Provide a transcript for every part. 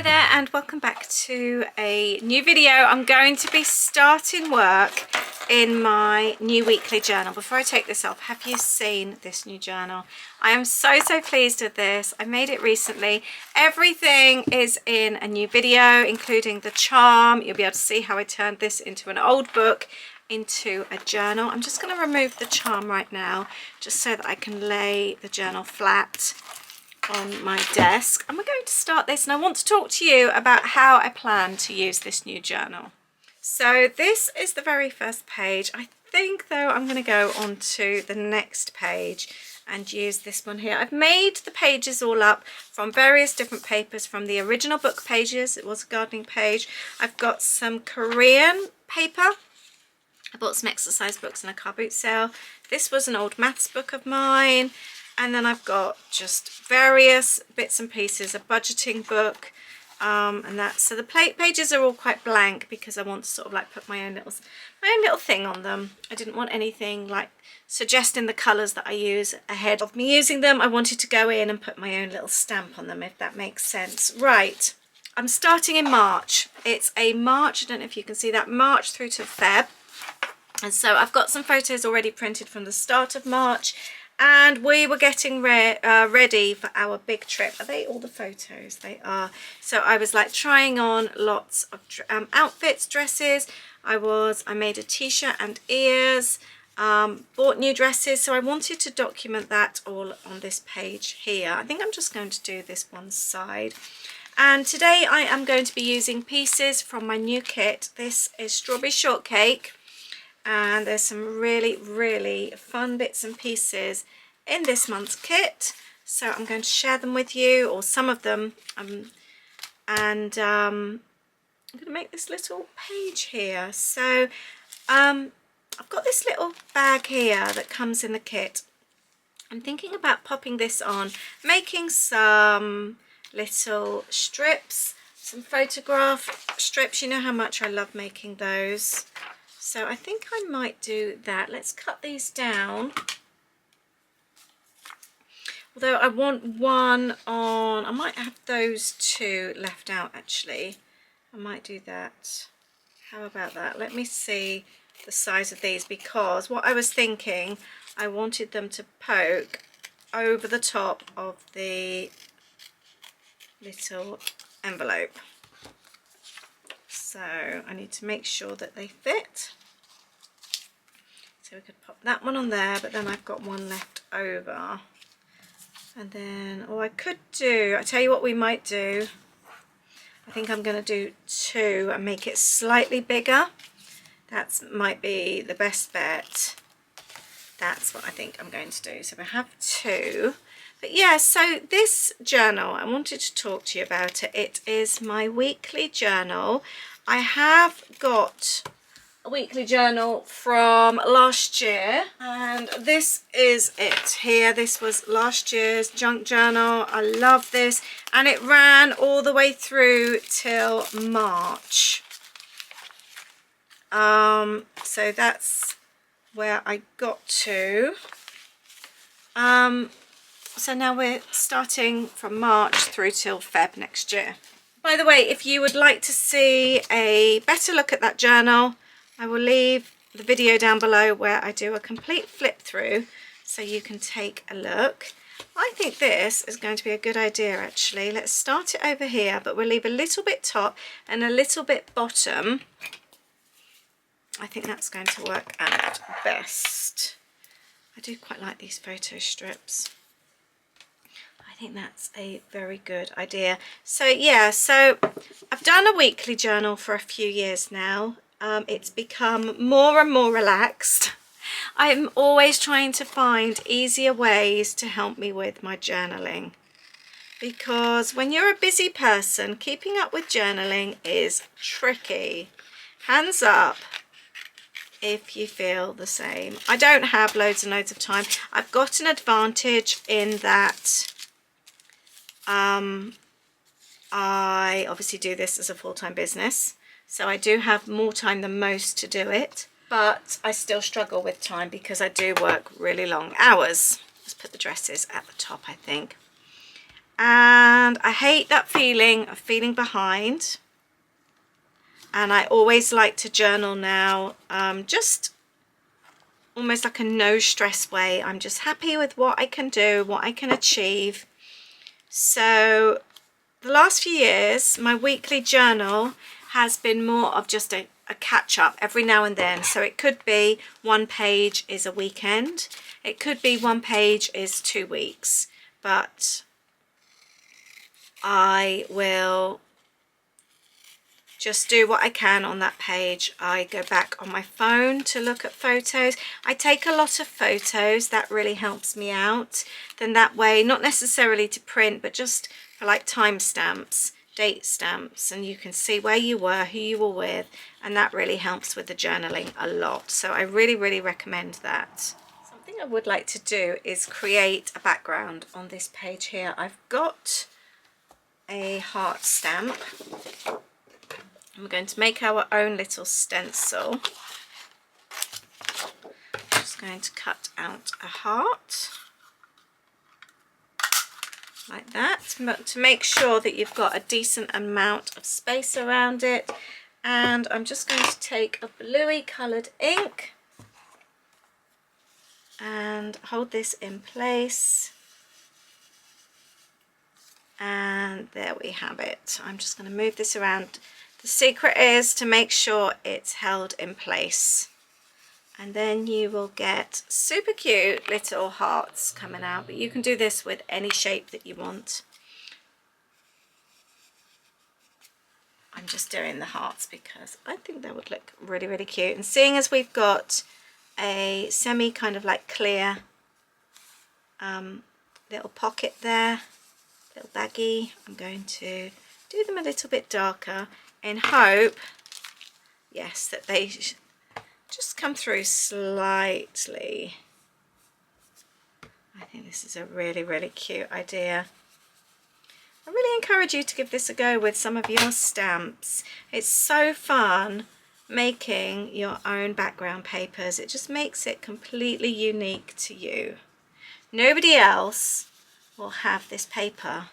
Hi there and welcome back to a new video. I'm going to be starting work in my new weekly journal. Before I take this off, have you seen this new journal? I am so pleased with this. I made it recently. Everything is in a new video, including the charm. You'll be able to see how I turned this into an old book into a journal. I'm just going to remove the charm right now just so that I can lay the journal flat on my desk, and we're going to start this, and I want to talk to you about how I plan to use this new journal. So this is the very first page. I think though I'm going to go on to the next page and use this one here. I've made the pages all up from various different papers, from the original book pages. It was a gardening page. I've got some Korean paper. I bought some exercise books in a car boot sale. This was an old maths book of mine. And then I've got just various bits and pieces, a budgeting book, and that. So the pages are all quite blank because I want to sort of like put my own little thing on them. I didn't want anything like suggesting the colours that I use ahead of me using them. I wanted to go in and put my own little stamp on them, if that makes sense. Right, I'm starting in March. It's a March, I don't know if you can see that, March through to Feb. And so I've got some photos already printed from the start of March. And we were getting ready for our big trip. Are they all the photos? They are. So I was like trying on lots of outfits, dresses. I made a t-shirt and ears, bought new dresses. So I wanted to document that all on this page here. I think I'm just going to do this one side. And today I am going to be using pieces from my new kit. This is Strawberry Shortcake. And there's some really fun bits and pieces in this month's kit, so I'm going to share them with you, or some of them, and I'm going to make this little page here. So I've got this little bag here that comes in the kit. I'm thinking about popping this on, making some little strips, some photograph strips. You know how much I love making those. So I think I might do that. Let's cut these down. Although I want one on, I might have those two left out actually. I might do that. How about that? Let me see the size of these, because what I was thinking, I wanted them to poke over the top of the little envelope. So I need to make sure that they fit. So we could pop that one on there, but then I've got one left over. And then, I could do, I tell you what we might do. I think I'm going to do two and make it slightly bigger. That might be the best bet. That's what I think I'm going to do. So we have two. But yeah, so this journal, I wanted to talk to you about it. It is my weekly journal. I have got a weekly journal from last year, and this is it here. This was last year's junk journal. I love this, and it ran all the way through till March. So that's where I got to. So now we're starting from March through till Feb next year. By the way, if you would like to see a better look at that journal, I will leave the video down below where I do a complete flip through so you can take a look. I think this is going to be a good idea actually. Let's start it over here, but we'll leave a little bit top and a little bit bottom. I think that's going to work out best. I do quite like these photo strips. I think that's a very good idea. So yeah, so I've done a weekly journal for a few years now. It's become more and more relaxed. I'm always trying to find easier ways to help me with my journaling, because when you're a busy person, keeping up with journaling is tricky. Hands up if you feel the same. I don't have loads and loads of time. I've got an advantage in that I obviously do this as a full-time business, so I do have more time than most to do it, but I still struggle with time because I do work really long hours. Let's put the dresses at the top, I think. and I hate that feeling of feeling behind. And I always like to journal now, just almost like a no stress way. I'm just happy with what I can do, what I can achieve. So the last few years, my weekly journal has been more of just a catch up every now and then. So it could be 1 page is a weekend. It could be 1 page is 2 weeks. But I will just do what I can on that page. I go back on my phone to look at photos. I take a lot of photos. That really helps me out. Then that way, not necessarily to print, but just for like timestamps, date stamps, and you can see where you were, who you were with, and that really helps with the journaling a lot. So I really, really recommend that. Something I would like to do is create a background on this page here. I've got a heart stamp. We're going to make our own little stencil. Just going to cut out a heart like that, but to make sure that you've got a decent amount of space around it. And I'm just going to take a bluey coloured ink and hold this in place. And there we have it. I'm just going to move this around. The secret is to make sure it's held in place, and then you will get super cute little hearts coming out. But you can do this with any shape that you want. I'm just doing the hearts because I think they would look really, really cute. And seeing as we've got a semi kind of like clear little pocket there, little baggie, I'm going to do them a little bit darker in hope, yes, that they just come through slightly. I think this is a really, really cute idea. I really encourage you to give this a go with some of your stamps. It's so fun making your own background papers. It just makes it completely unique to you. Nobody else will have this paper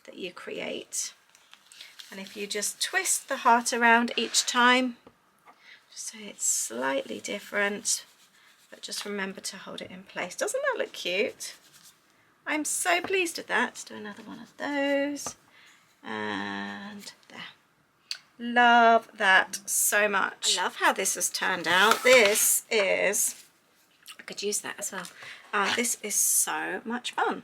that you create. And if you just twist the heart around each time, just so it's slightly different, but just remember to hold it in place. Doesn't that look cute? I'm so pleased with that. Let's do another one of those. And there. Love that so much. I love how this has turned out. This is, I could use that as well. This is so much fun.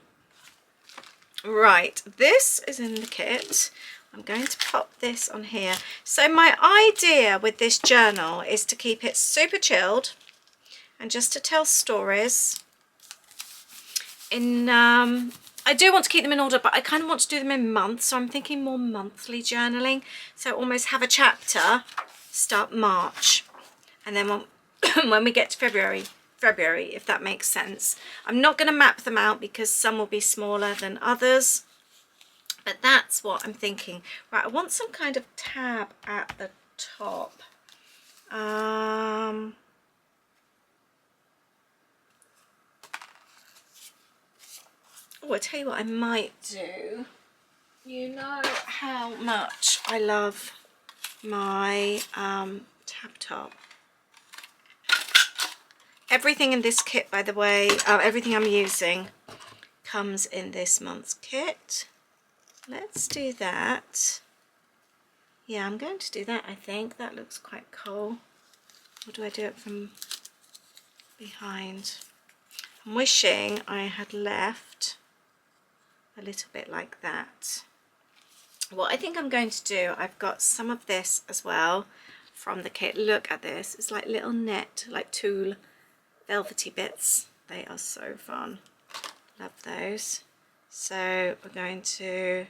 Right, this is in the kit. I'm going to pop this on here. So my idea with this journal is to keep it super chilled and just to tell stories. I do want to keep them in order, but I kind of want to do them in months, so I'm thinking more monthly journaling. So almost have a chapter start March, and then when we get to February, if that makes sense. I'm not going to map them out because some will be smaller than others. But that's what I'm thinking. Right, I want some kind of tab at the top. Oh, I tell you what I might do. You know how much I love my tab top. Everything in this kit, by the way, everything I'm using comes in this month's kit. Let's do that. Yeah, I'm going to do that, I think. That looks quite cool. Or do I do it from behind? I'm wishing I had left a little bit like that. What I think I'm going to do, I've got some of this as well from the kit. Look at this. It's like little net, like tulle, velvety bits. They are so fun. Love those. So we're going to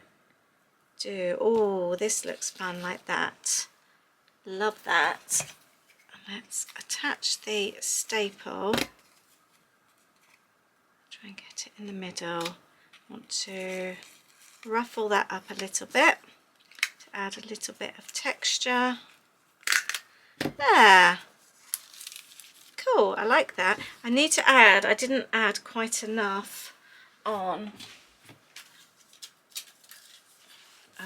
do, oh, this looks fun like that. Love that. Let's attach the staple. Try and get it in the middle. Want to ruffle that up a little bit to add a little bit of texture. There. Cool, I like that. I need to add, I didn't add quite enough on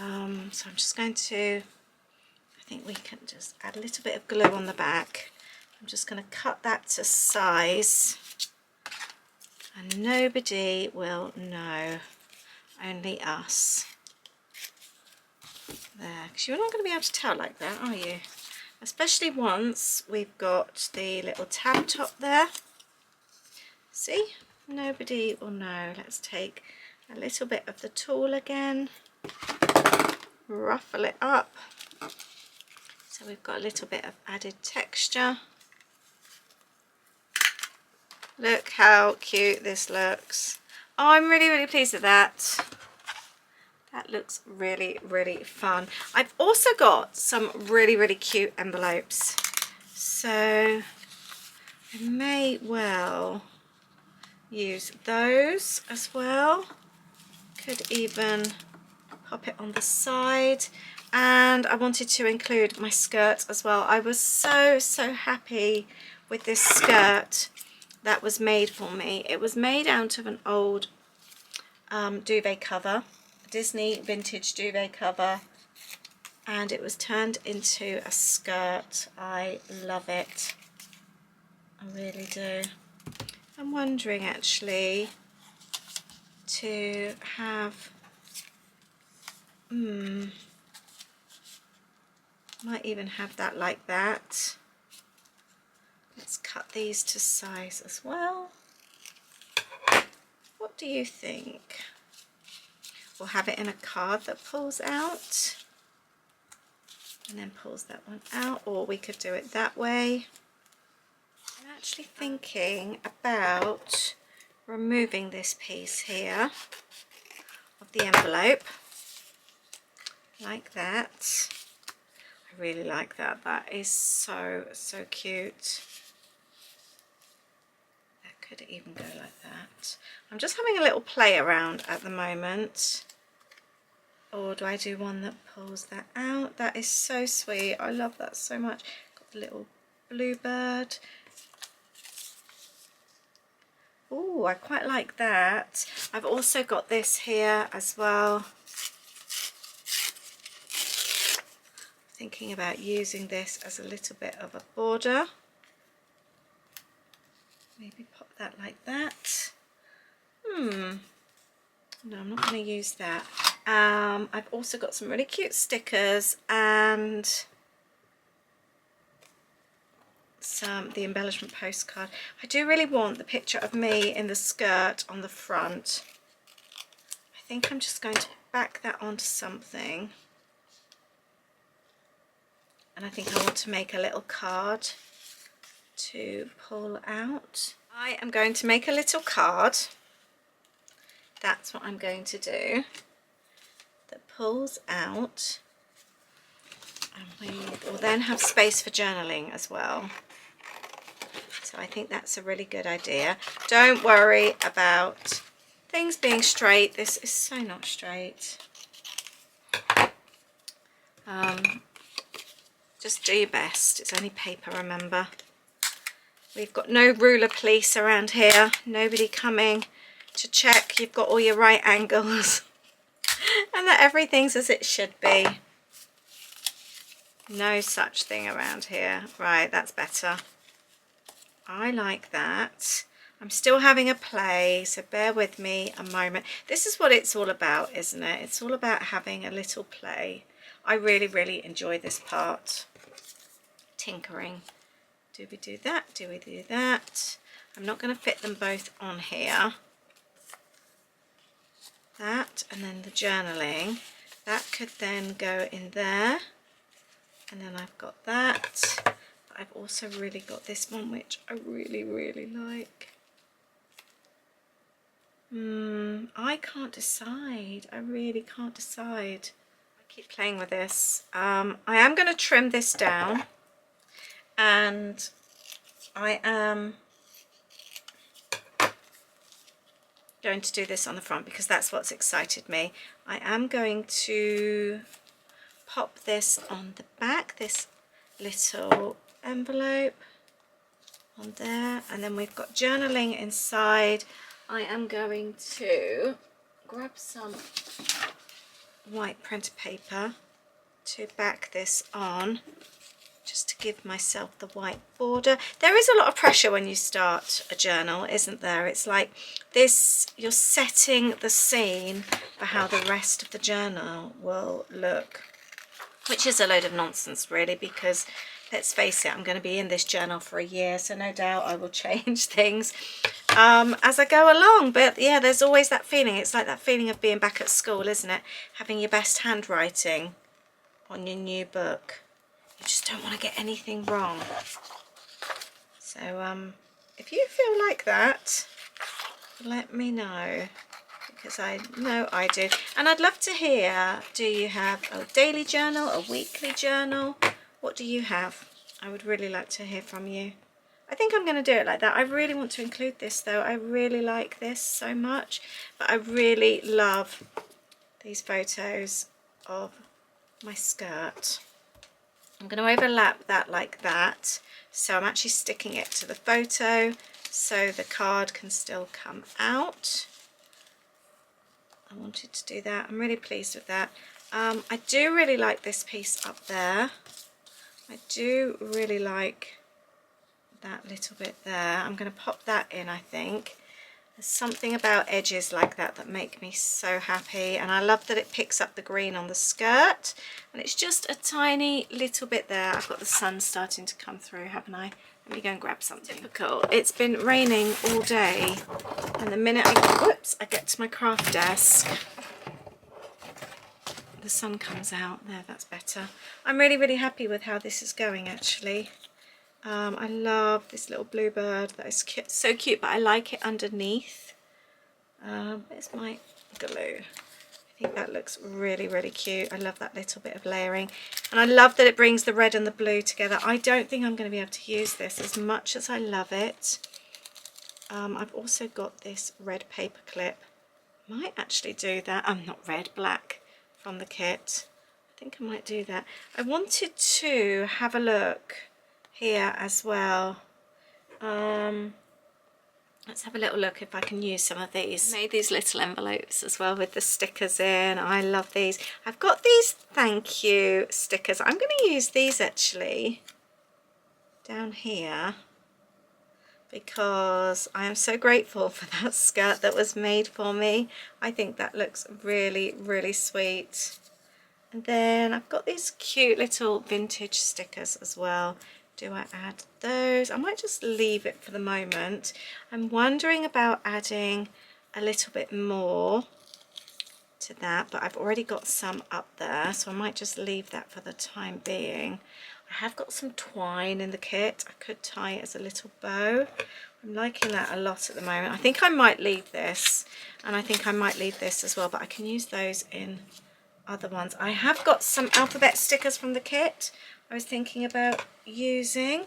So I'm just going to, I think we can just add a little bit of glue on the back. I'm just going to cut that to size, and nobody will know, only us. There, because you're not going to be able to tell like that, are you? Especially once we've got the little tab top there. See? Nobody will know. Let's take a little bit of the tool again, ruffle it up. So we've got a little bit of added texture. Look how cute this looks. Oh, I'm really, really pleased with that. That looks really, really fun. I've also got some really, really cute envelopes. So I may well use those as well. Could even pop it on the side. And I wanted to include my skirt as well. I was so, so happy with this skirt that was made for me. It was made out of an old duvet cover, Disney vintage duvet cover, and it was turned into a skirt. I love it. I really do. I'm wondering actually to have, might even have that like that. Let's cut these to size as well. What do you think? We'll have it in a card that pulls out and then pulls that one out, or we could do it that way. I'm actually thinking about removing this piece here of the envelope like that. I really like that. That is so, so cute. That could even go like that. I'm just having a little play around at the moment. Or do I do one that pulls that out? That is so sweet. I love that so much. Got the little bluebird. Oh, I quite like that. I've also got this here as well. Thinking about using this as a little bit of a border. Maybe pop that like that. No, I'm not going to use that. I've also got some really cute stickers and the embellishment postcard. I do really want the picture of me in the skirt on the front. I think I'm just going to back that onto something. And I think I want to make a little card to pull out. I am going to make a little card. That's what I'm going to do. That pulls out. And we will then have space for journaling as well. So I think that's a really good idea. Don't worry about things being straight. This is so not straight. Just do your best. It's only paper, remember. We've got no ruler police around here. Nobody coming to check you've got all your right angles and that everything's as it should be. No such thing around here. Right, that's better. I like that. I'm still having a play, so bear with me a moment. This is what it's all about, isn't it? It's all about having a little play. I really, really enjoy this part. Tinkering. Do we do that? Do we do that? I'm not going to fit them both on here. That, and then the journaling. That could then go in there. And then I've got that. But I've also really got this one, which I really, really like. I can't decide. I really can't decide. I keep playing with this. I am going to trim this down. And I am going to do this on the front because that's what's excited me. I am going to pop this on the back, this little envelope on there, and then we've got journaling inside. I am going to grab some white printer paper to back this on, just to give myself the white border. There is a lot of pressure when you start a journal, isn't there? It's like this, you're setting the scene for how the rest of the journal will look, which is a load of nonsense really, because let's face it, I'm going to be in this journal for a year, so no doubt I will change things as I go along. But yeah, there's always that feeling. It's like that feeling of being back at school, isn't it? Having your best handwriting on your new book. You just don't want to get anything wrong. So if you feel like that, let me know, because I know I do. And I'd love to hear, do you have a daily journal, a weekly journal? What do you have? I would really like to hear from you. I think I'm going to do it like that. I really want to include this though. I really like this so much, but I really love these photos of my skirt. I'm going to overlap that like that, so I'm actually sticking it to the photo so the card can still come out. I wanted to do that. I'm really pleased with that. I do really like this piece up there. I do really like that little bit there. I'm going to pop that in, I think. There's something about edges like that that make me so happy, and I love that it picks up the green on the skirt, and it's just a tiny little bit there. I've got the sun starting to come through, haven't I? Let me go and grab something. Typical. It's been raining all day, and the minute I get to my craft desk, the sun comes out. There, that's better. I'm really, really happy with how this is going actually. I love this little bluebird. That is cute, so cute, but I like it underneath. Where's my glue? I think that looks really, really cute. I love that little bit of layering, and I love that it brings the red and the blue together. I don't think I'm going to be able to use this as much as I love it. I've also got this red paper clip. Might actually do that. Not red, black from the kit. I think I might do that. I wanted to have a look here as well. Let's have a little look if I can use some of these. I made these little envelopes as well with the stickers in. I love these. I've got these thank you stickers. I'm going to use these actually down here, because I am so grateful for that skirt that was made for me. I think that looks really, really sweet. And then I've got these cute little vintage stickers as well. Do I add those? I might just leave it for the moment. I'm wondering about adding a little bit more to that, but I've already got some up there, so I might just leave that for the time being. I have got some twine in the kit. I could tie it as a little bow. I'm liking that a lot at the moment. I think I might leave this, and I think I might leave this as well, but I can use those in other ones. I have got some alphabet stickers from the kit I was thinking about using,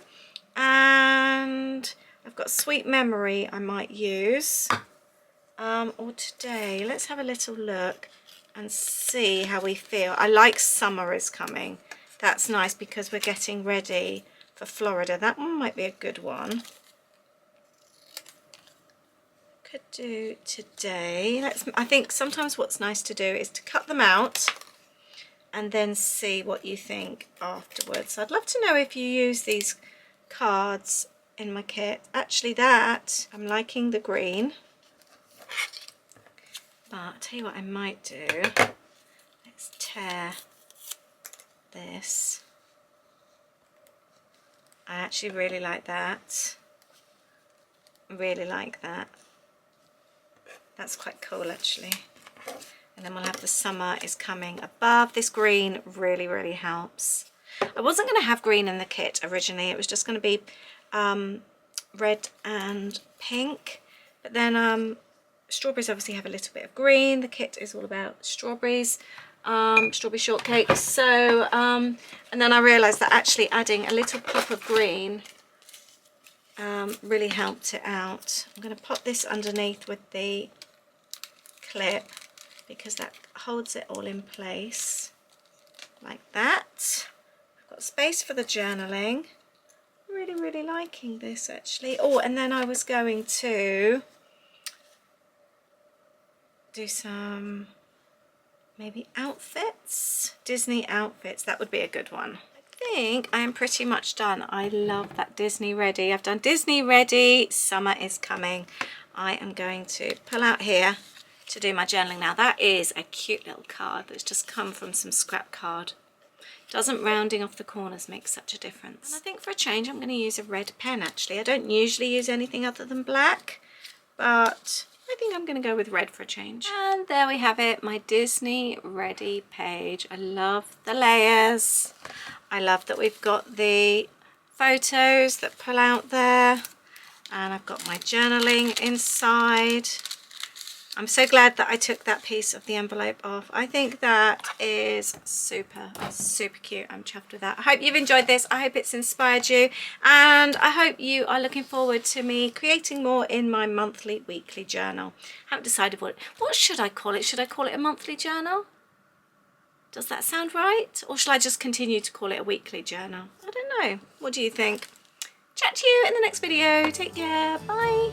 and I've got Sweet Memory I might use, or today. Let's have a little look and see how we feel. I like summer is coming. That's nice because we're getting ready for Florida. That one might be a good one. Could do today. I think sometimes what's nice to do is to cut them out and then see what you think afterwards. I'd love to know if you use these cards in my kit. Actually, that I'm liking the green, but I'll tell you what I might do. Let's tear this. I actually really like that. Really like that. That's quite cool actually. And then we'll have the summer is coming above. This green really, really helps. I wasn't going to have green in the kit originally. It was just going to be red and pink. But then strawberries obviously have a little bit of green. The kit is all about strawberries, strawberry shortcake. So, and then I realised that actually adding a little pop of green really helped it out. I'm going to pop this underneath with the clip, because that holds it all in place like that. I've got space for the journaling. Really, really liking this actually. Oh, and then I was going to do some maybe outfits, Disney outfits, that would be a good one. I think I am pretty much done. I love that Disney ready. I've done Disney ready, summer is coming. I am going to pull out here to do my journaling now. That is a cute little card that's just come from some scrap card. Doesn't rounding off the corners make such a difference? And I think for a change I'm going to use a red pen actually. I don't usually use anything other than black, but I think I'm going to go with red for a change. And there we have it, my Disney ready page. I love the layers. I love that we've got the photos that pull out there, and I've got my journaling inside. I'm so glad that I took that piece of the envelope off. I think that is super, super cute. I'm chuffed with that. I hope you've enjoyed this. I hope it's inspired you. And I hope you are looking forward to me creating more in my monthly, weekly journal. I haven't decided what should I call it? Should I call it a monthly journal? Does that sound right? Or shall I just continue to call it a weekly journal? I don't know. What do you think? Chat to you in the next video. Take care. Bye.